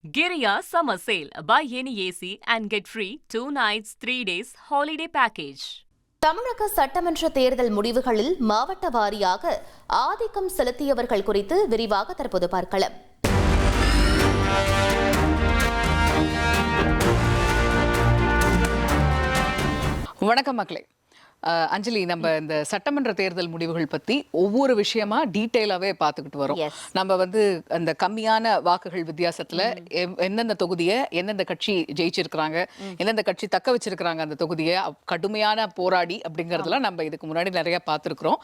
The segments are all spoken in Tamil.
Giriya Summer Sale. Buy any AC and get free 2 nights, 3 days holiday package. தமிழக சட்டமன்ற தேர்தல் முடிவுகளில் மாவட்ட வாரியாக ஆதிக்கம் செலுத்தியவர்கள் குறித்து விரிவாக தற்போது பார்க்கலாம். வணக்கம் மக்களே. அஞ்சலி, நம்ம இந்த சட்டமன்ற தேர்தல் முடிவுகள் பத்தி ஒவ்வொரு விஷயமா டீட்டெயிலாவே பார்த்துக்கிட்டு வரோம். நம்ம அந்த கம்மியான வாக்குகள் வித்தியாசத்துல எந்தெந்த தொகுதியை எந்தெந்த கட்சி ஜெயிச்சிருக்கிறாங்க, எந்தெந்த கட்சி தக்க வச்சிருக்கிறாங்க அந்த தொகுதியை கடுமையான போராடி அப்படிங்கறதுல நம்ம இதுக்கு முன்னாடி நிறைய பார்த்துருக்கிறோம்.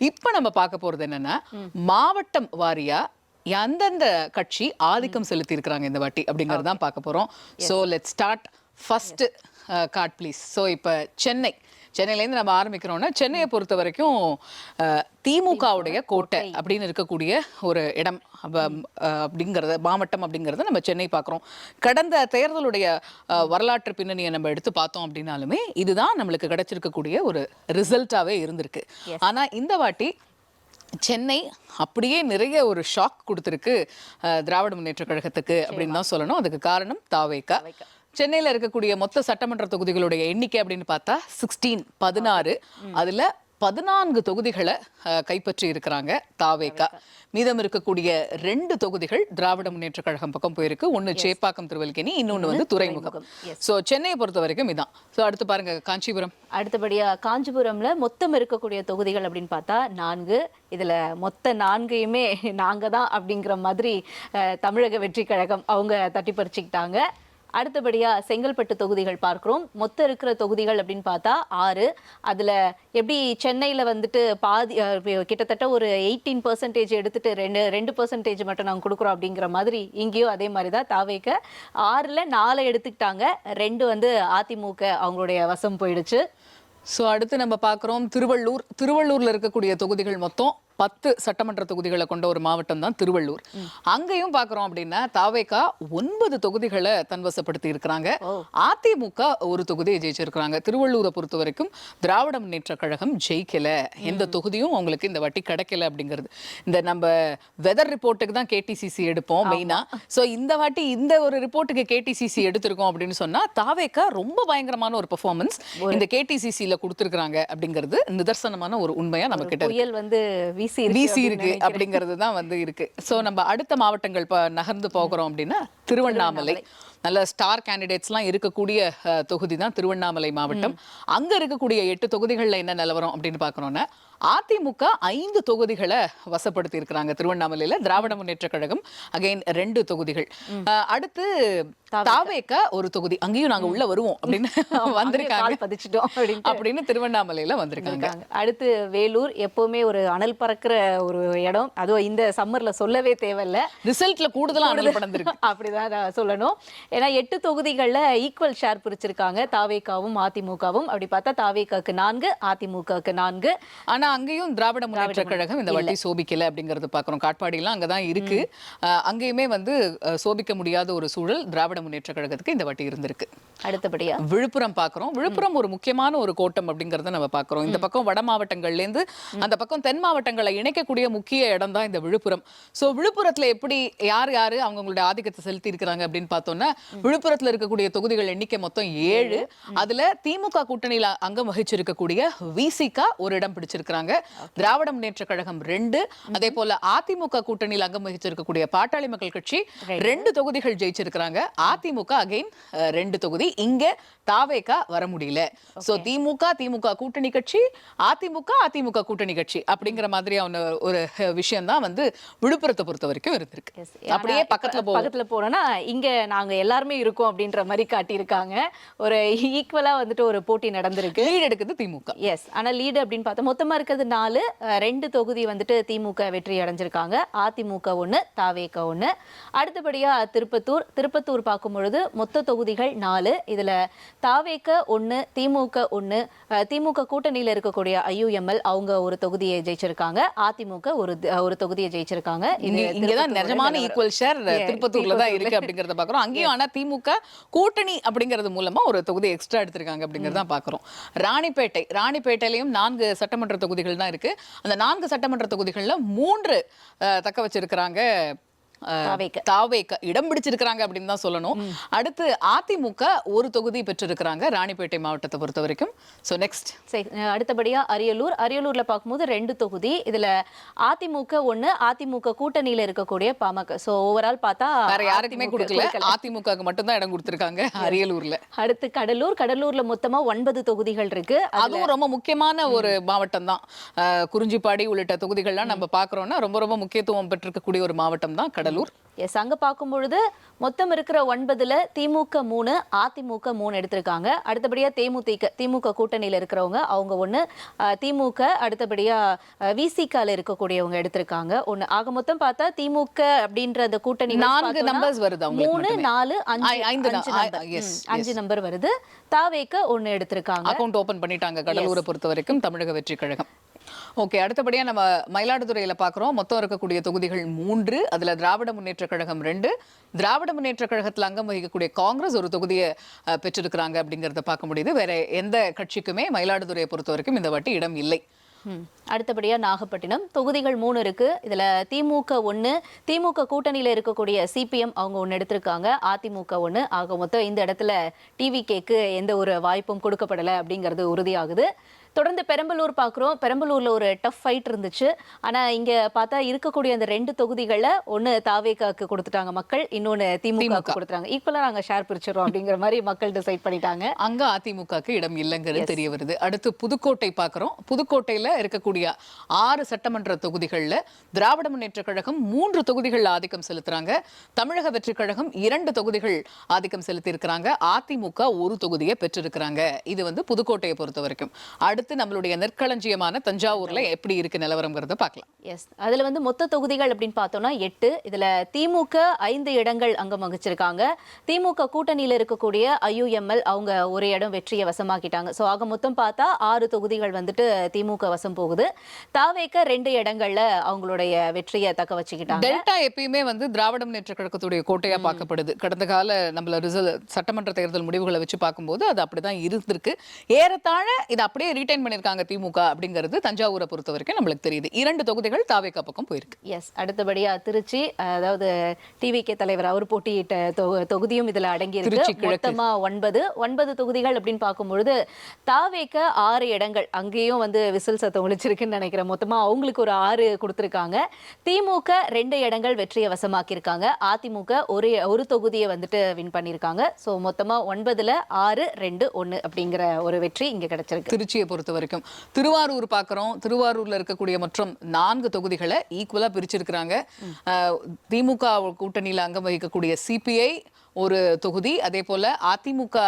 இப்ப நம்ம பார்க்க போறது என்னன்னா, மாவட்டம் வாரியா எந்தெந்த கட்சி ஆதிக்கம் செலுத்தி இருக்கிறாங்க இந்த வாட்டி அப்படிங்கறது தான் பார்க்க போறோம். So let's start. First card please. So இப்போ சென்னையிலேருந்து நம்ம ஆரம்பிக்கிறோம்னா, சென்னையை பொறுத்த வரைக்கும் திமுகவுடைய கோட்டை அப்படின்னு இருக்கக்கூடிய ஒரு இடம் அப்படிங்கிறத, மாவட்டம் அப்படிங்கிறத நம்ம சென்னை பார்க்குறோம். கடந்த தேர்தலுடைய வரலாற்று பின்னணியை நம்ம எடுத்து பார்த்தோம் அப்படின்னாலுமே இதுதான் நம்மளுக்கு கிடைச்சிருக்கக்கூடிய ஒரு ரிசல்ட்டாகவே இருந்திருக்கு. ஆனால் இந்த வாட்டி சென்னை அப்படியே நிறைய ஒரு ஷாக் கொடுத்துருக்கு திராவிட முன்னேற்ற கழகத்துக்கு அப்படின்னு தான் சொல்லணும். அதுக்கு காரணம் தாவேகா. சென்னையில் இருக்கக்கூடிய மொத்த சட்டமன்ற தொகுதிகளுடைய எண்ணிக்கை அப்படின்னு பார்த்தா 16. அதுல 14 தொகுதிகளை கைப்பற்றி இருக்கிறாங்க தாவேகா. மீதம் இருக்கக்கூடிய 2 தொகுதிகள் திராவிட முன்னேற்ற கழகம் பக்கம் போயிருக்கு. ஒன்னு சேப்பாக்கம் திருவல்கேணி, இன்னொன்னு துறைமுகம். சோ சென்னையை பொறுத்த வரைக்கும் இதான். சோ அடுத்து பாருங்க காஞ்சிபுரம். அடுத்தபடியா காஞ்சிபுரம்ல மொத்தம் இருக்கக்கூடிய தொகுதிகள் அப்படின்னு பார்த்தா 4. இதுல மொத்த 4யுமே நாங்க தான் அப்படிங்கிற மாதிரி தமிழக வெற்றி கழகம் அவங்க தட்டி பறிச்சுக்கிட்டாங்க. அடுத்தபடியா செங்கல்பட்டு தொகுதிகள் பார்க்கிறோம். மொத்தம் இருக்கிற தொகுதிகள் அப்படின்னு பார்த்தா 6. அதுல எப்படி சென்னையில பாதி கிட்டத்தட்ட ஒரு 18% எடுத்துட்டு 2% மட்டும் நாங்கள் கொடுக்குறோம் அப்படிங்கிற மாதிரி இங்கேயும் அதே மாதிரி தான் தாவேக 6ல் 4 எடுத்துக்கிட்டாங்க. 2 அதிமுக அவங்களுடைய வசம் போயிடுச்சு. ஸோ அடுத்து நம்ம பார்க்குறோம் திருவள்ளூர்ல இருக்கக்கூடிய தொகுதிகள் மொத்தம் 10 சட்டமன்ற தொகுதிகளை கொண்ட ஒரு மாவட்டம் தான் திருவள்ளூர். அங்கேயும் பார்க்குறோம் அப்படின்னா தாவேகா 9 தொகுதிகளை தன்வசப்படுத்தி இருக்கிறாங்க. அதிமுக ஒரு தொகுதியை ஜெயிச்சிருக்கிறாங்க. திருவள்ளூரை பொறுத்த வரைக்கும் திராவிட முன்னேற்ற கழகம் ஜெயிக்கல, எந்த தொகுதியும் அவங்களுக்கு இந்த வாட்டி கிடைக்கல அப்படிங்கிறது. இந்த நம்ம வெதர் ரிப்போர்ட்டுக்கு தான் கேடிசிசி எடுப்போம் மெயினா. ஸோ இந்த வாட்டி இந்த ஒரு ரிப்போர்ட்டுக்கு கேடிசிசி எடுத்திருக்கோம் அப்படின்னு சொன்னா தாவேகா ரொம்ப பயங்கரமான ஒரு பெர்ஃபார்மன்ஸ் இந்த கேடிசிசியில கொடுத்துருக்காங்க அப்படிங்கிறது நிதர்சனமான ஒரு உண்மையா நம்ம கிட்ட வீசி இருக்கு அப்படிங்கிறது தான் இருக்கு. சோ நம்ம அடுத்த மாவட்டங்கள் நகர்ந்து போகிறோம் அப்படின்னா திருவண்ணாமலை. நல்ல ஸ்டார் கேண்டிடேட்ஸ்லாம் இருக்கக்கூடிய தொகுதி தான் திருவண்ணாமலை மாவட்டம். அங்க இருக்கக்கூடிய 8 தொகுதிகளில் என்ன நிலவரம் அப்படின்னு பார்க்கணும்னா, அதிமுக 5 தொகுதிகளை வசப்படுத்தி இருக்கிறாங்க திருவண்ணாமலையில. திராவிட முன்னேற்ற கழகம் அகைன் 2 தொகுதிகள். அடுத்து தாவேகா ஒரு தொகுதி, அங்கேயும் நாங்க உள்ள வருவோம் அப்படின்னு வந்திருக்காங்க அப்படின்னு திருவண்ணாமலையில வந்திருக்காங்க. அடுத்து வேலூர், எப்பவுமே ஒரு அனல் பறக்கிற ஒரு இடம். அதுவும் இந்த சம்மர்ல சொல்லவே தேவையில்ல, ரிசல்ட்ல கூடுதலா அனல் பறந்திருக்கு அப்படிதான் சொல்லணும். ஏன்னா 8 தொகுதிகளில் ஈக்குவல் ஷேர் பிரிச்சிருக்காங்க தாவேகாவும் அதிமுகவும். அப்படி பார்த்தா தாவேகாக்கு 4, அதிமுகக்கு 4. ஆனா அங்கேயும் திராவிட முன்னேற்ற கழகம் இந்த வாட்டி சோபிக்கல அப்படிங்கறது பாக்குறோம். காட்பாடியெல்லாம் அங்கதான் இருக்கு. அங்கேயுமே சோபிக்க முடியாத ஒரு சூழல் திராவிட முன்னேற்ற கழகத்துக்கு இந்த வாட்டி இருந்திருக்கு. அடுத்தபடியா விழுப்புரம் பாக்குறோம். விழுப்புரம் ஒரு முக்கியமான ஒரு கோட்டம் அப்படிங்கறத நம்ம பாக்குறோம். இந்த பக்கம் வட மாவட்டங்கள்ல இருந்து அந்த பக்கம் தென் மாவட்டங்களை இணைக்கக்கூடிய முக்கிய இடம் தான் இந்த விழுப்புரம். சோ விழுப்புரத்துல எப்படி யார் யாரு அவங்களுடைய ஆதிக்கத்தை செலுத்தி இருக்கிறாங்க அப்படின்னு பார்த்தோம்னா, விழுப்புரத்துல இருக்கக்கூடிய தொகுதிகள் எண்ணிக்கை மொத்தம் 7. அதுல திமுக கூட்டணியில அங்கம் வகிச்சிருக்கக்கூடிய விசிக ஒரு இடம் பிடிச்சிருக்காங்க. திராவிட முன்னேற்ற கழகம் 2. அதே போல அதிமுக கூட்டணியில் அங்கம் வகிச்சிருக்கக்கூடிய பாட்டாளி மக்கள் கட்சி 2 தொகுதிகள் ஜெயிச்சிருக்கிறாங்க. அதிமுக அகைன் 2 தொகுதி. இங்க தாவேகா வர முடியல. சோ திமுக கூட்டணி கட்சி, அதிமுக கூட்டணி கட்சி அப்படிங்கிற மாதிரியான ஒரு விஷயம் தான் விழுப்புரத்தை பொறுத்த வரைக்கும் இருந்திருக்கு. அப்படியே பக்கத்துல போனோம்னா இங்க நாங்க எல்லாருமே இருக்கோம் அப்படின்ற மாதிரி காட்டியிருக்காங்க. ஒரு ஈக்குவலா ஒரு போட்டி நடந்திருக்கு. லீட் எடுக்குது திமுக. எஸ், ஆனா லீடு அப்படின்னு பார்த்தா மொத்தமா இருக்கிறது 4. 2 தொகுதி திமுக வெற்றி அடைஞ்சிருக்காங்க. அதிமுக 1, தாவேகா 1. அடுத்தபடியா திருப்பத்தூர் பார்க்கும் பொழுது மொத்த தொகுதிகள் 4. இதுல தாவேகா 1, திமுக 1, திமுக கூட்டணியில இருக்கக்கூடிய IUML அவங்க ஒரு தொகுதியை ஜெயிச்சிருக்காங்க. அதிமுக ஒரு தொகுதியை ஜெயிச்சிருக்காங்க. இங்கதான் நிஜமான ஈக்குவல் ஷேர் திருப்பத்தூர்ல தான் இருக்கு அப்படிங்கறத பாக்குறோம். அங்கேயும் ஆனா திமுக கூட்டணி அப்படிங்கிறது மூலமா ஒரு தொகுதி எக்ஸ்ட்ரா எடுத்திருக்காங்க அப்படிங்கறத பாக்குறோம். ராணிப்பேட்டையிலையும் 4 சட்டமன்ற தொகுதிகள் தான் இருக்கு. அந்த 4 சட்டமன்ற தொகுதிகள்ல 3 தக்க வச்சிருக்கிறாங்க தாவேக இடம் பிடிச்சிருக்கிறாங்க அப்படின்னு தான் சொல்லணும். அடுத்து அதிமுக ஒரு தொகுதி பெற்றிருக்கிறாங்க ராணிப்பேட்டை மாவட்டத்தை பொறுத்த வரைக்கும். சோ நெக்ஸ்ட் அடுத்தபடியா அரியலூர்ல பார்க்கும்போது 2 தொகுதி. இதுல அதிமுக 1, அதிமுக கூட்டணியில இருக்கக்கூடிய பாமக. சோ ஓவரால் பார்த்தா வேற யாருக்குமே கொடுக்கல, அதிமுகவுக்கு மட்டும் தான் இடம் கொடுத்திருக்காங்க அரியலூர்ல. அடுத்து கடலூர்ல மொத்தமா 9 தொகுதிகள் இருக்கு. அதுவும் ரொம்ப முக்கியமான ஒரு மாவட்டம் தான். குறிஞ்சிப்பாடி உள்ளிட்ட தொகுதிகள்லாம் நம்ம பாக்குறோம்னா ரொம்ப ரொம்ப முக்கியத்துவம் பெற்றிருக்கக்கூடிய ஒரு மாவட்டம் தான் கடலூர். எஸ், அங்க பார்க்கும் பொழுது மொத்தம் இருக்கிற 9ல திமுக 3, அதிமுக 3 எடுத்திருக்காங்க. அடுத்தபடியா திமுக கூட்டணியில இருக்கிறவங்க அவங்க 1, திமுக அடுத்தபடியா விசிகால இருக்கக்கூடியவங்க எடுத்திருக்காங்க 1. ஆக மொத்தம் பார்த்தா திமுக அப்படின்ற அந்த கூட்டணி 4 நம்பர்ஸ் வருது. 3, 4, 5 நம்பர் வருது. தாவேக 1 எடுத்திருக்காங்க. அக்கவுண்ட் ஓபன் பண்ணிட்டாங்க கடலூரை பொறுத்த வரைக்கும் தமிழக வெற்றி கழகம். ஓகே, அடுத்தபடியா நம்ம மயிலாடுதுறையில பாக்குறோம். மொத்தம் இருக்கக்கூடிய தொகுதிகள் 3. அதுல திராவிட முன்னேற்ற கழகம் 2, திராவிட முன்னேற்ற கழகத்துல அங்கம் வகிக்கக்கூடிய காங்கிரஸ் ஒரு தொகுதியை பெற்றிருக்கிறாங்க அப்படிங்கறத பார்க்க முடியுது. வேற எந்த கட்சிக்குமே மயிலாடுதுறையை பொறுத்த வரைக்கும் இந்த வாட்டி இடம் இல்லை. அடுத்தபடியா நாகப்பட்டினம் தொகுதிகள் 3 இருக்கு. இதுல திமுக 1, திமுக கூட்டணியில இருக்கக்கூடிய சிபிஎம் அவங்க 1 எடுத்திருக்காங்க, அதிமுக 1. ஆக மொத்தம் இந்த இடத்துல டிவிகேக்கு எந்த ஒரு வாய்ப்பும் கொடுக்கப்படலை அப்படிங்கிறது உறுதியாகுது. தொடர்ந்து பெரம்பலூர் பார்க்குறோம். பெரம்பலூர்ல ஒரு டஃப் ஃபைட் இருந்துச்சு. ஆனா இங்க பார்த்தா இருக்கக்கூடிய அந்த 2 தொகுதிகளை ஒன்று தாவேகாக்கு கொடுத்துட்டாங்க மக்கள், இன்னொன்று திமுக கொடுத்துட்டாங்க. ஈக்குவலா நாங்க ஷேர் பிரிச்சிடறோம் அப்படிங்கிற மாதிரி மக்கள் டிசைட் பண்ணிட்டாங்க. அங்க அதிமுகக்கு இடம் இல்லைங்கிறது தெரிய வருது. அடுத்து புதுக்கோட்டை பார்க்குறோம். புதுக்கோட்டையில இருக்கக்கூடிய 6 சட்டமன்ற தொகுதிகளில் திராவிட முன்னேற்ற கழகம் 3 தொகுதிகள் ஆதிக்கம் செலுத்துறாங்க. தமிழக வெற்றி கழகம் 2 தொகுதிகள் ஆதிக்கம் செலுத்தி இருக்கிறாங்க. அதிமுக ஒரு தொகுதியை பெற்றிருக்கிறாங்க. இது வந்து புதுக்கோட்டையை பொறுத்த வரைக்கும். அடுத்து நம்மளுடைய நெற்களஞ்சியமான தஞ்சாவூர்ல எப்படி இருக்கு நிலவரம்ங்கறத பார்க்கலாம். எஸ், அதுல வந்து மொத்த தொகுதிகள் அப்படின்னு பார்த்தோம்னா 8. இதுல திமுக 5 இடங்கள் அங்கம் வகிச்சிருக்காங்க. திமுக கூட்டணியில இருக்கக்கூடிய IUML அவங்க ஒரு இடம் வெற்றியை வசமாக்கிட்டாங்க. ஸோ ஆக மொத்தம் பார்த்தா 6 தொகுதிகள் வந்துட்டு திமுக வசம் போகுது. தாவேக 2 இடங்கள்ல அவங்களுடைய வெற்றியை தக்க வச்சுக்கிட்டாங்க. டெல்டா எப்பயுமே வந்து திராவிட முன்னேற்ற கழகத்துடைய கோட்டையா பார்க்கப்படுது. கடந்த கால நம்மள சட்டமன்ற தேர்தல் முடிவுகளை வச்சு பார்க்கும்போது அது அப்படிதான் இருந்திருக்கு. ஏறத்தாழ இது அப்படியே ரீட்டைன் பண்ணிருக்காங்க திமுக அப்படிங்கிறது தஞ்சாவூரை பொறுத்த வரைக்கும் நம்மளுக்கு தெரியுது. 2 தொகுதிகள் தாவேகா பக்கம் போயிருக்கு. எஸ், அடுத்தபடியா திருச்சி, அதாவது டிவிகே தலைவர் அவர் போட்டியிட்ட தொகுதியும் இதுல அடங்கி இருக்கு. மொத்தமா 9 தொகுதிகள் அப்படின்னு பார்க்கும்பொழுது தாவேகா 6 இடங்கள் அங்கேயும் வந்து விசில் சத்தம் ஒழிச்சிருக்குன்னு நினைக்கிறேன். மொத்தமா அவங்களுக்கு ஒரு 6 கொடுத்திருக்காங்க. திமுக 2 இடங்கள் வெற்றியை வசமாக்கியிருக்காங்க. அதிமுக ஒரு தொகுதியை வந்துட்டு வின் பண்ணியிருக்காங்க. ஸோ மொத்தமா 9ல 6, 2, 1 அப்படிங்கிற ஒரு வெற்றி இங்க கிடைச்சிருக்கு. திருச்சியை பொறுத்த வரைக்கும் திருவாரூர் பார்க்கிறோம். திருவாரூர்ல இருக்கக்கூடிய மற்றும் 4 தொகுதிகளை ஈக்குவலா பிரிச்சிருக்கிறாங்க. திமுக கூட்டணியில அங்கம் வகிக்கக்கூடிய சிபிஐ ஒரு தொகுதி, அதே போல அதிமுக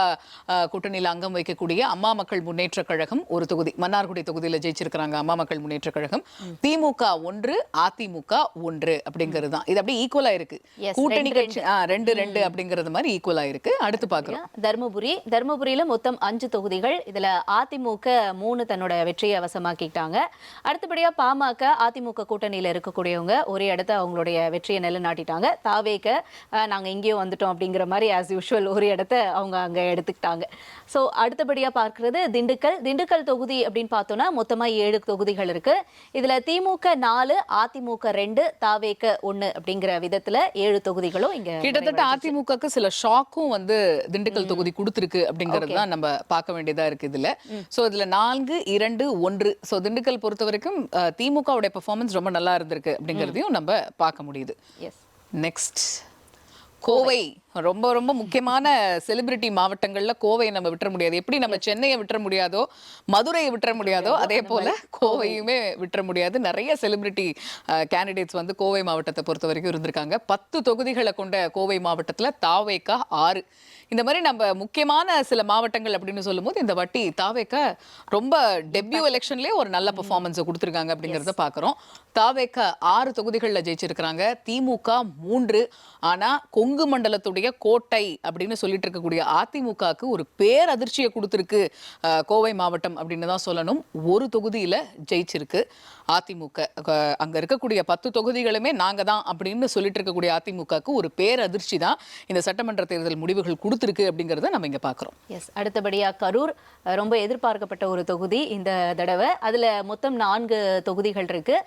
கூட்டணியில் அங்கம் வைக்கக்கூடிய அம்மா மக்கள் முன்னேற்ற கழகம் ஒரு தொகுதி, மன்னார்குடி தொகுதியில் ஜெயிச்சிருக்கிறாங்க அம்மா மக்கள் முன்னேற்ற கழகம். திமுக 1, அதிமுக 1 அப்படிங்கிறது தான். இது அப்படியே ஈக்குவலா இருக்கு. கூட்டணி கட்சி 2 அப்படிங்கிறது மாதிரி ஈக்குவலா இருக்கு. அடுத்து பார்க்கிறோம் தர்மபுரியில மொத்தம் 5 தொகுதிகள். இதுல அதிமுக 3 தன்னோட வெற்றியை வசமாக்கிட்டாங்க. அடுத்தபடியா பாமக அதிமுக கூட்டணியில இருக்கக்கூடியவங்க ஒரு இடத்த அவங்களுடைய வெற்றியை நிலைநாட்டிட்டாங்க. தாவேக நாங்க இங்கேயும் வந்துட்டோம் அப்படிங்கிற மாதிரி ஆஸ் யூஷுவல் ஒரு இடத்த அவங்க அங்க எடுத்துக்கிட்டாங்க. ஸோ அடுத்தபடியா பார்க்கிறது திண்டுக்கல் தொகுதி அப்படின்னு பார்த்தோம்னா மொத்தமா 7 தொகுதிகள் இருக்கு. இதுல திமுக 4, அதிமுக 2, தாவேக 1 அப்படிங்கிற விதத்துல 7 தொகுதிகளும் இங்க கிட்டத்தட்ட அதிமுகக்கு சில ஷாக்கும் வந்து திண்டுக்கல் தொகுதி கொடுத்திருக்கு அப்படிங்கிறது தான் நம்ம பார்க்க வேண்டியதா இருக்கு இதுல. சோ இதுல 4, 2, 1. சோ திண்டுக்கல் பொறுத்த வரைக்கும் திமுகவுடைய பெர்ஃபார்மன்ஸ் ரொம்ப நல்லா இருந்திருக்கு அப்படிங்கிறதையும் நம்ம பார்க்க முடியுது. நெக்ஸ்ட் கோவை. ரொம்ப ரொம்ப முக்கியமான செலிபிரிட்டி மாவட்டங்கள்ல கோவையை நம்ம விட்டுற முடியாது. எப்படி நம்ம சென்னையை விட்டுற முடியாதோ, மதுரையை விட்டுற முடியாதோ, அதே போல கோவையுமே விட்டுற முடியாது. நிறைய செலிபிரிட்டி கேண்டிடேட்ஸ் வந்து கோவை மாவட்டத்தை பொறுத்த வரைக்கும் இருந்திருக்காங்க. 10 தொகுதிகளை கொண்ட கோவை மாவட்டத்துல தாவேகா 6. இந்த மாதிரி நம்ம முக்கியமான சில மாவட்டங்கள் அப்படின்னு சொல்லும்போது இந்த வாட்டி தாவேகா ரொம்ப டெபியூ எலெக்ஷன்லயே ஒரு நல்ல பெர்ஃபார்மன்ஸை கொடுத்துருக்காங்க அப்படிங்கிறத பார்க்குறோம். தாவேகா 6 தொகுதிகளில் ஜெயிச்சிருக்கிறாங்க. திமுக 3. ஆனா கொங்கு மண்டலத்துடைய தமிழகத்தினுடைய கோட்டை அப்படின்னு சொல்லிட்டு இருக்கக்கூடிய அதிமுகவுக்கு ஒரு பேரதிர்ச்சியை கொடுத்திருக்கு கோவை மாவட்டம் அப்படின்னு தான் சொல்லணும். ஒரு தொகுதியில ஜெயிச்சிருக்கு அதிமுக. அங்க இருக்கக்கூடிய 10 தொகுதிகளுமே நாங்க தான் அப்படின்னு சொல்லிட்டு இருக்கக்கூடிய அதிமுகவுக்கு ஒரு பேரதிர்ச்சி தான் இந்த சட்டமன்ற தேர்தல் முடிவுகள் கொடுத்திருக்கு அப்படிங்கறத நம்ம இங்க பாக்குறோம். எஸ், அடுத்தபடியா கரூர் ரொம்ப எதிர்பார்க்கப்பட்ட ஒரு தொகுதி இந்த தடவை. அதுல மொத்தம் 4 தொகுதிகள் இருக்கு.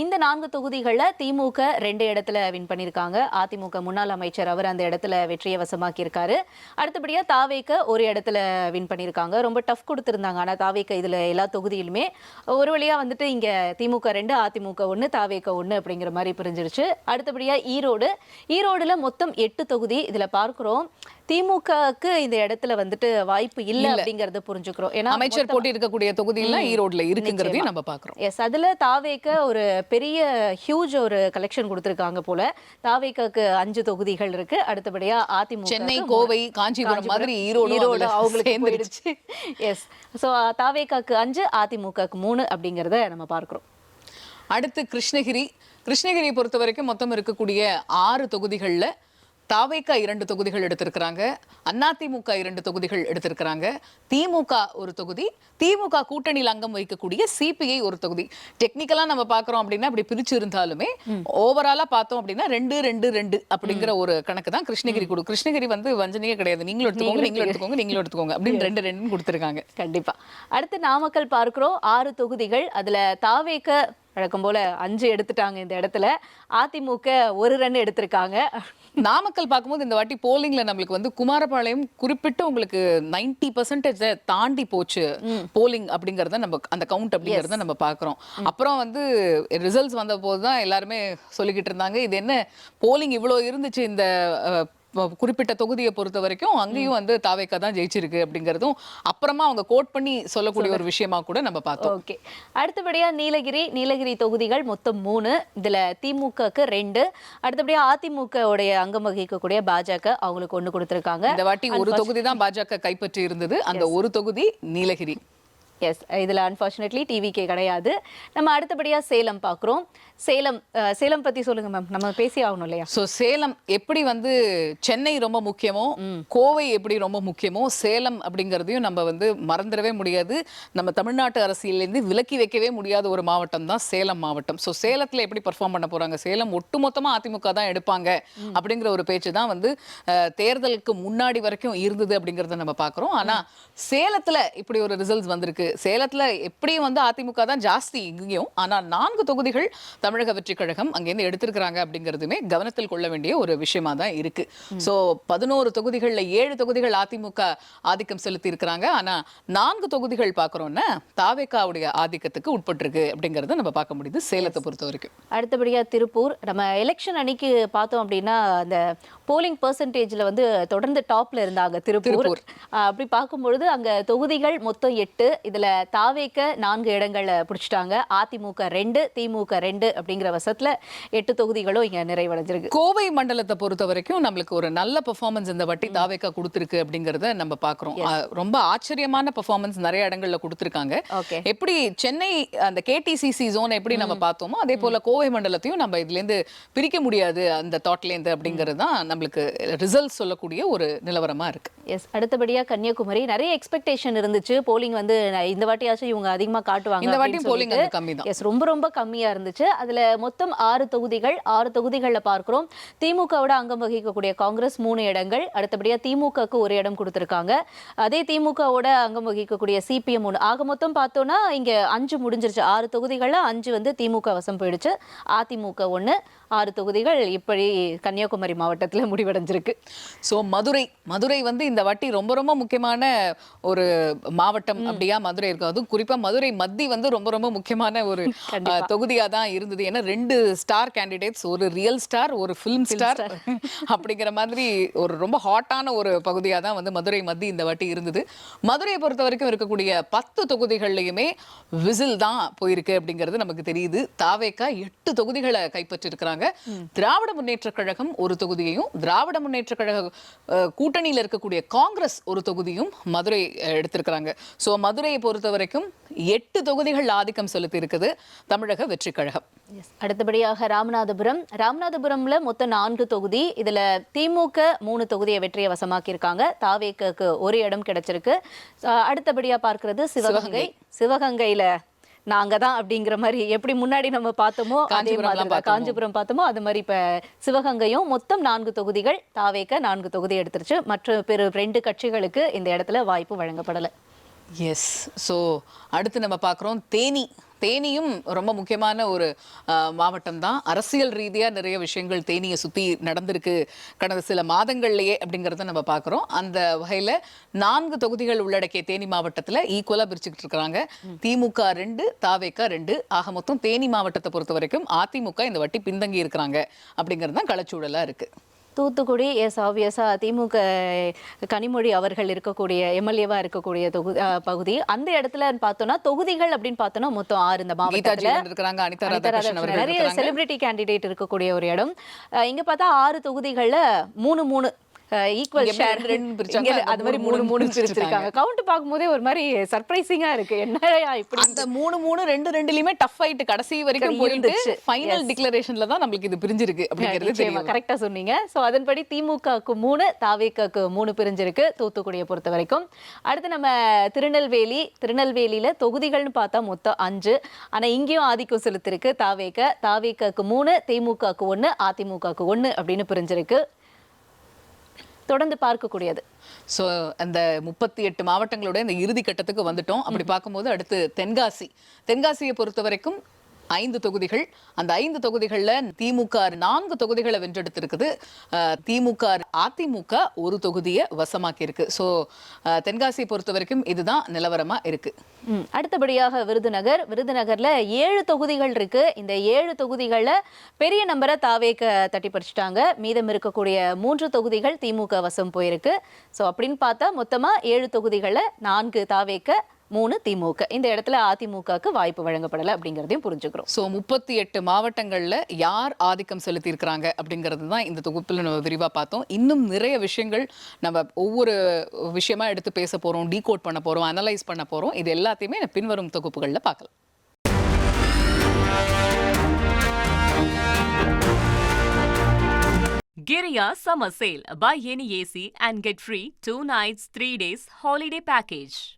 இந்த 4 தொகுதிகளை திமுக 2 இடத்துல வின் பண்ணியிருக்காங்க. அதிமுக முன்னாள் அமைச்சர் அவர் அந்த இடத்துல வெற்றியை வசமாக்கி இருக்காரு. அடுத்தபடியா தாவேக ஒரு இடத்துல வின் பண்ணியிருக்காங்க. ரொம்ப டஃப் கொடுத்திருந்தாங்க. ஆனா தாவேக இதுல எல்லா தொகுதியிலுமே ஒரு வழியா வந்துட்டு இங்க திமுக 2 அதிமுக 1 தாவேக 1 அப்படிங்கிற மாதிரி பிரிஞ்சிருச்சு. அடுத்தபடியா ஈரோடுல மொத்தம் 8 தொகுதி. இதுல பார்க்கிறோம் திமுகவுக்கு இந்த இடத்துல வந்துட்டு வாய்ப்பு இல்ல அப்படிங்கறத புரிஞ்சுக்கிறோம். ஏன்னா அமைச்சர் போட்டி இருக்கக்கூடிய தொகுதியில ஈரோடுல இருக்குங்கிறதையும் நம்ம பாக்குறோம். எஸ், அதுல தாவேக ஒரு பெரிய ஹியூஜ் ஒரு கலெக்ஷன் கொடுத்திருக்காங்க போல. தாவேகக்கு 5 தொகுதிகள் இருக்கு. அடுத்தபடியா அதிமுக சென்னை, கோவை, காஞ்சிபுரம் மாதிரி ஈரோடு அவங்களுக்கு போயிடுச்சு. எஸ், சோ தாவேகக்கு 5 அதிமுகக்கு 3 அப்படிங்கறத நம்ம பார்க்கிறோம். அடுத்து கிருஷ்ணகிரியை பொறுத்த வரைக்கும் மொத்தம் இருக்கக்கூடிய 6 தொகுதிகள்ல தாவேகா 2 தொகுதிகள் எடுத்திருக்கிறாங்க, அதிமுக 2 தொகுதிகள் எடுத்திருக்கிறாங்க, திமுக ஒரு தொகுதி, திமுக கூட்டணியில் அங்கம் வைக்கக்கூடிய சிபிஐ ஒரு தொகுதி. டெக்னிக்கலா நம்ம பாக்குறோம் அப்படின்னா அப்படி பிரிச்சு இருந்தாலுமே ஓவராலா பார்த்தோம் அப்படின்னா 2-2-2 அப்படிங்கிற ஒரு கணக்கு தான் கிருஷ்ணகிரி கொடு. கிருஷ்ணகிரி வந்து வஞ்சனையே கிடையாது. நீங்களும் எடுத்துக்கோங்க அப்படின்னு 2-2 கொடுத்திருக்காங்க. கண்டிப்பா. அடுத்து நாமக்கல் பார்க்கிறோம் 6 தொகுதிகள். அதுல தாவேக வழக்கம் போல 5 எடுத்துட்டாங்க இந்த இடத்துல. அதிமுக 1 ரன் எடுத்திருக்காங்க. நாமக்கல் பார்க்கும்போது இந்த வாட்டி போலிங்ல நம்மளுக்கு வந்து குமாரபாளையம் குறிப்பிட்டு உங்களுக்கு 90% தாண்டி போச்சு போலிங் அப்படிங்கறத நம்ம அந்த கவுண்ட் அப்படிங்கறத நம்ம பாக்குறோம். அப்புறம் வந்து ரிசல்ட்ஸ் வந்த போதுதான் எல்லாருமே சொல்லிக்கிட்டு இருந்தாங்க, இது என்ன போலிங் இவ்வளவு இருந்துச்சு இந்த குறிப்பிட்ட தொகுதியை பொறுத்த வரைக்கும், அங்கேயும் வந்து தாவேகா தான் ஜெயிச்சிருக்கு அப்படிங்கறதும் அப்புறமா அவங்க கோட் பண்ணி சொல்லக்கூடிய ஒரு விஷயமா கூட நம்ம பார்த்தோம். ஓகே, அடுத்தபடியா நீலகிரி தொகுதிகள் மொத்தம் 3. இதுல திமுகக்கு 2. அடுத்தபடியா அதிமுக உடைய அங்கம் வகிக்கக்கூடிய பாஜக அவங்களுக்கு 1 கொடுத்திருக்காங்க. இந்த வாட்டி ஒரு தொகுதி தான் பாஜக கைப்பற்றி இருந்தது, அந்த ஒரு தொகுதி நீலகிரி. எஸ், இதுல அன்பார்ச்சுனேட்லி டிவிகே கிடையாது. நம்ம அடுத்தபடியா சேலம் பார்க்குறோம். சேலம் பத்தி சொல்லுங்க மேம், நம்ம பேசி ஆகணும் இல்லையா? ஸோ சேலம் எப்படி வந்து சென்னை ரொம்ப முக்கியமோ, கோவை எப்படி ரொம்ப முக்கியமோ, சேலம் அப்படிங்கிறதையும் நம்ம வந்து மறந்துடவே முடியாது. நம்ம தமிழ்நாட்டு அரசியலேருந்து விலக்கி வைக்கவே முடியாத ஒரு மாவட்டம் தான் சேலம் மாவட்டம். ஸோ சேலத்தில் எப்படி பர்ஃபார்ம் பண்ண போறாங்க, சேலம் ஒட்டுமொத்தமாக அதிமுக தான் எடுப்பாங்க அப்படிங்கிற ஒரு பேச்சு தான் வந்து தேர்தலுக்கு முன்னாடி வரைக்கும் இருந்தது அப்படிங்கிறத நம்ம பார்க்குறோம். ஆனால் சேலத்தில் இப்படி ஒரு ரிசல்ட்ஸ் வந்திருக்கு. சேலத்துல எப்படியும் வந்து அதிமுக தான் ஜாஸ்தி இங்கேயும், ஆனா 4 தொகுதிகள் தமிழக வெற்றி கழகம் அங்கேருந்து எடுத்திருக்கிறாங்க அப்படிங்கிறதுமே கவனத்தில் கொள்ள வேண்டிய ஒரு விஷயமா தான் இருக்கு. சோ 11 தொகுதிகள்ல 7 தொகுதிகள் அதிமுக ஆதிக்கம் செலுத்தி இருக்கிறாங்க. ஆனா 4 தொகுதிகள் பாக்குறோம்னா தாவேகாவுடைய ஆதிக்கத்துக்கு உட்பட்டிருக்கு அப்படிங்கறத நம்ம பார்க்க முடியுது சேலத்தை பொறுத்த வரைக்கும். அடுத்தபடியா திருப்பூர், நம்ம எலெக்ஷன் அன்னைக்கு பார்த்தோம் அப்படின்னா அந்த போலிங் பெர்சன்டேஜ்ல வந்து தொடர்ந்து டாப்ல இருந்தாங்க திருப்பூர். அப்படி பார்க்கும்பொழுது அங்க தொகுதிகள் மொத்தம் 8. இதுல தாவேக 4 இடங்களை பிடிச்சிட்டாங்க. அதிமுக 2, திமுக 2 அப்படிங்கிற வசத்துல 8 தொகுதிகளும் இங்க நிறைவடைஞ்சிருக்கு. கோவை மண்டலத்தை பொறுத்த வரைக்கும் நம்மளுக்கு ஒரு நல்ல பெர்ஃபார்மன்ஸ் இந்த வாட்டி தாவேகா கொடுத்திருக்கு அப்படிங்கறத நம்ம பாக்குறோம். ரொம்ப ஆச்சரியமான பெர்ஃபார்மன்ஸ் நிறைய இடங்கள்ல கொடுத்திருக்காங்க. எப்படி சென்னை அந்த கேடிசிசி ஜோன் எப்படி நம்ம பார்த்தோமோ அதே போல கோவை மண்டலத்தையும் நம்ம இதுல இருந்து பிரிக்க முடியாது அந்த தாட்ல இருந்து அப்படிங்கிறது தான் நம்மளுக்கு ரிசல்ட் சொல்லக்கூடிய ஒரு நிலவரமா இருக்கு. எஸ், அடுத்தபடியா கன்னியாகுமரி நிறைய எக்ஸ்பெக்டேஷன் இருந்துச்சு. போலிங் வந்து இந்த வாட்டியாச்சும் இவங்க அதிகமா காட்டுவாங்க. இந்த வாட்டி போலிங் கம்மி தான். எஸ், ரொம்ப கம்மியா இருந்துச்சு. அதுல மொத்தம் 6 தொகுதிகள். 6 தொகுதிகள்ல பார்க்கிறோம் திமுகவோட அங்கம் வகிக்கக்கூடிய காங்கிரஸ் 3 இடங்கள். அடுத்தபடியா திமுகக்கு 1 இடம் கொடுத்திருக்காங்க. அதே திமுகவோட அங்கம் வகிக்கக்கூடிய சிபிஎம் 1. ஆக மொத்தம் பார்த்தோம்னா இங்க 5 முடிஞ்சிருச்சு. 6 தொகுதிகள்ல 5 வந்து திமுக வசம் போயிடுச்சு. அதிமுக 1. 6 தொகுதிகள் இப்படி கன்னியாகுமரி மாவட்டத்தில் முடிவடைஞ்சிருக்கு. ஸோ மதுரை வந்து இந்த வாட்டி ரொம்ப முக்கியமான ஒரு மாவட்டம் அப்படியா மதுரை இருக்கு. அதுவும் குறிப்பா மதுரை மத்தி வந்து ரொம்ப முக்கியமான ஒரு தொகுதியா தான் இருந்தது. ஏன்னா 2 ஸ்டார் கேண்டிடேட்ஸ், ஒரு ரியல் ஸ்டார், ஒரு ஃபிலிம் ஸ்டார் அப்படிங்கிற மாதிரி ஒரு ரொம்ப ஹாட்டான ஒரு பகுதியா தான் வந்து மதுரை மத்தி இந்த வாட்டி இருந்தது. மதுரையை பொறுத்த வரைக்கும் இருக்கக்கூடிய 10 தொகுதிகள்லையுமே விசில் தான் போயிருக்கு அப்படிங்கிறது நமக்கு தெரியுது. தாவேகா 8 தொகுதிகளை கைப்பற்றி இருக்கிறாங்க. திராவிட முன்னேற்ற கழகம் 1 தொகுதியையும், திராவிட முன்னேற்ற கழக கூட்டணியில் இருக்கக்கூடிய காங்கிரஸ் 1 தொகுதியும் மதுரை எடுத்திருக்கிறாங்க. சோ மதுரையை பொறுத்த வரைக்கும் 8 தொகுதிகள் ஆதிக்கம் செலுத்தி இருக்குது தமிழக வெற்றி கழகம். அடுத்தபடியாக ராமநாதபுரம்ல மொத்தம் 4 தொகுதி. இதுல திமுக 3 தொகுதியை வெற்றியை வசமாக்கி இருக்காங்க. தாவேக்கு ஒரு இடம் கிடைச்சிருக்கு. அடுத்தபடியா பார்க்கிறது சிவகங்கையில நாங்க தான் அப்படிங்கிற மாதிரி எப்படி முன்னாடி நம்ம பார்த்தோமோ அதே மாதிரி காஞ்சிபுரம் பார்த்தோமோ அது மாதிரி இப்ப சிவகங்கையும் மொத்தம் 4 தொகுதிகள். தாவேக்க 4 தொகுதி எடுத்துருச்சு. மற்ற 2 கட்சிகளுக்கு இந்த இடத்துல வாய்ப்பு வழங்கப்படல. எஸ். ஸோ அடுத்து நம்ம பார்க்குறோம் தேனியும் ரொம்ப முக்கியமான ஒரு மாவட்டம் தான். அரசியல் ரீதியாக நிறைய விஷயங்கள் தேனியை சுற்றி நடந்திருக்கு கடந்த சில மாதங்கள்லேயே அப்படிங்கிறத நம்ம பார்க்குறோம். அந்த வகையில் 4 தொகுதிகள் உள்ளடக்கிய தேனி மாவட்டத்தில் ஈக்குவலாக பிரிச்சுக்கிட்டு இருக்கிறாங்க. திமுக 2, தாவேக்கா 2. ஆக மொத்தம் தேனி மாவட்டத்தை பொறுத்த வரைக்கும் அதிமுக இந்த வாட்டி பின்தங்கி இருக்கிறாங்க அப்படிங்கிறது தான் களச்சூழலாக இருக்குது. தூத்துக்குடி ஆப்வியஸா திமுக கனிமொழி அவர்கள் இருக்கக்கூடிய எம்எல்ஏவா இருக்கக்கூடிய பகுதி. அந்த இடத்துல பார்த்தோம்னா தொகுதிகள் அப்படின்னு பார்த்தோம்னா மொத்தம் 6 இந்த மாவட்டத்துல நிறைய செலிபிரிட்டி கேண்டிடேட் இருக்கக்கூடிய ஒரு இடம். இங்க பார்த்தா 6 தொகுதிகள்ல 3 ஈக்குவல் ஷேர் அது மாதிரி 3 பிரிச்சிருக்காங்க. கவுண்ட் பார்க்கும்போதே ஒரு மாதிரி சர்ப்ரைசிங்கா இருக்கு. என்னடா இப்படி அந்த 3 2லயுமே டஃப் ஃபைட் கடைசி வரைக்கும் போயிட்டு ஃபைனல் டிக்ளரேஷன்ல தான் நமக்கு இது பிரிஞ்சிருக்கு அப்படிங்கிறது தெரியும். கரெக்டா சொன்னீங்க. சோ அதன்படி திமுகக்கு 3, தாவேக்காக்கு 3 பிரிஞ்சிருக்கு தூத்துக்குடியை பொறுத்த வரைக்கும். அடுத்து நம்ம திருநெல்வேலியில தொகுதிகள்னு பார்த்தா மொத்தம் 5. ஆனா இங்கேயும் ஆதிக்கம் செலுத்திருக்கு தாவேக்காக்கு 3, திமுகக்கு 1, அதிமுகக்கு 1 அப்படின்னு பிரிஞ்சிருக்கு. தொடர்ந்து பார்க்கக்கூடியது. ஸோ அந்த 38 மாவட்டங்களோட இந்த இறுதி கட்டத்துக்கு வந்துட்டோம். அப்படி பார்க்கும்போது அடுத்து தென்காசியை பொறுத்த வரைக்கும் 5 தொகுதிகள். அந்த 5 தொகுதிகளில் திமுக 4 தொகுதிகளை வென்றெடுத்திருக்குது. அதிமுக 1 தொகுதியை வசமாக்கி இருக்கு. தென்காசியை பொறுத்த வரைக்கும் இதுதான் நிலவரமா இருக்கு. அடுத்தபடியாக விருதுநகர்ல 7 தொகுதிகள் இருக்கு. இந்த 7 தொகுதிகள்ல பெரிய நம்பரை தாவேக்க தட்டி பறிச்சுட்டாங்க. மீதம் இருக்கக்கூடிய 3 தொகுதிகள் திமுக வசம் போயிருக்கு. ஸோ அப்படின்னு பார்த்தா மொத்தமா 7 தொகுதிகள்ல 4 தாவேக்க, 3 திமுக. இந்த இடத்துல அதிமுகக்கு வாய்ப்பு வழங்கப்படலை அப்படிங்கிறதையும் புரிஞ்சுக்கிறோம். ஸோ 38 மாவட்டங்களில் யார் ஆதிக்கம் செலுத்தி இருக்கிறாங்க அப்படிங்கிறது தான் இந்த தொகுப்பில் நம்ம விரிவாக பார்த்தோம். இன்னும் நிறைய விஷயங்கள் நம்ம ஒவ்வொரு விஷயமா எடுத்து பேச போகிறோம், டீகோட் பண்ண போகிறோம், அனலைஸ் பண்ண போகிறோம். இது எல்லாத்தையுமே பின்வரும் தொகுப்புகளில் பார்க்கலாம். Giriya Summer Sale. Buy any AC and get free 2 nights, 3 days holiday package.